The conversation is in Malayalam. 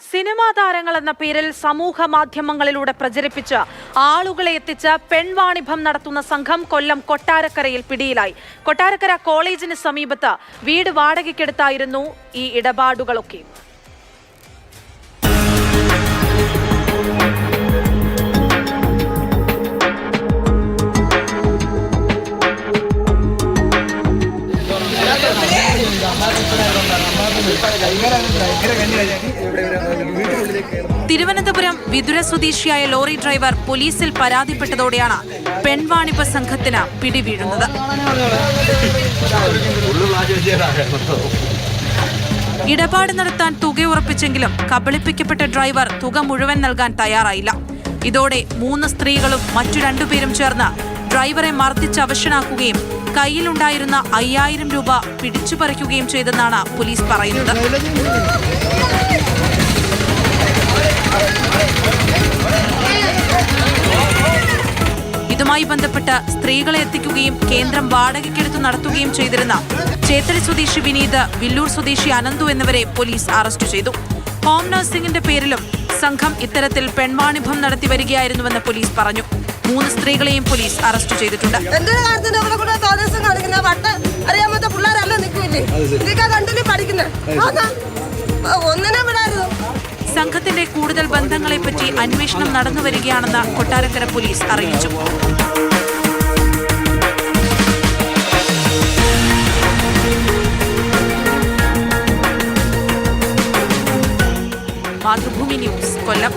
സിനിമാ താരങ്ങൾ എന്ന പേരിൽ സമൂഹ മാധ്യമങ്ങളിലൂടെ പ്രചരിപ്പിച്ച് ആളുകളെ എത്തിച്ച് പെൺവാണിഭം നടത്തുന്ന സംഘം കൊല്ലം കൊട്ടാരക്കരയിൽ പിടിയിലായി. കൊട്ടാരക്കര കോളേജിന് സമീപത്ത് വീട് വാടകയ്ക്കെടുത്തായിരുന്നു ഈ ഇടപാടുകളൊക്കെ. തിരുവനന്തപുരം വിതുര സ്വദേശിയായ ലോറി ഡ്രൈവർ പോലീസിൽ പരാതിപ്പെട്ടതോടെയാണ് പെൺവാണിഭ സംഘത്തിന് പിടിവീഴുന്നത്. ഇടപാട് നടത്താൻ തുക ഉറപ്പിച്ചെങ്കിലും കബളിപ്പിക്കപ്പെട്ട ഡ്രൈവർ തുക മുഴുവൻ നൽകാൻ തയ്യാറായില്ല. ഇതോടെ 3 സ്ത്രീകളും മറ്റു 2 പേരും ചേർന്ന് ഡ്രൈവറെ മർദ്ദിച്ച് അവശനാക്കുകയും കയ്യിലുണ്ടായിരുന്ന 5000 രൂപ പിടിച്ചുപറിക്കുകയും ചെയ്തെന്നാണ് പോലീസ് പറയുന്നത്. ഇതുമായി ബന്ധപ്പെട്ട് സ്ത്രീകളെ എത്തിക്കുകയും കേന്ദ്രം വാടകയ്ക്കെടുത്ത് നടത്തുകയും ചെയ്തിരുന്ന ചേത്തല സ്വദേശി വിനീത്, വില്ലൂർ സ്വദേശി അനന്തു എന്നിവരെ പോലീസ് അറസ്റ്റ് ചെയ്തു. ഹോം നഴ്സിംഗിന്റെ പേരിലും സംഘം ഇത്തരത്തിൽ പെൺവാണിഭം നടത്തി വരികയായിരുന്നുവെന്ന് പോലീസ് പറഞ്ഞു. 3 സ്ത്രീകളെയും പോലീസ് അറസ്റ്റ് ചെയ്തിട്ടുണ്ട്. സംഘത്തിന്റെ കൂടുതൽ ബന്ധങ്ങളെപ്പറ്റി അന്വേഷണം നടന്നുവരികയാണെന്ന് കൊട്ടാരക്കര പോലീസ് അറിയിച്ചു. മാതൃഭൂമി ന്യൂസ്, കൊല്ലം.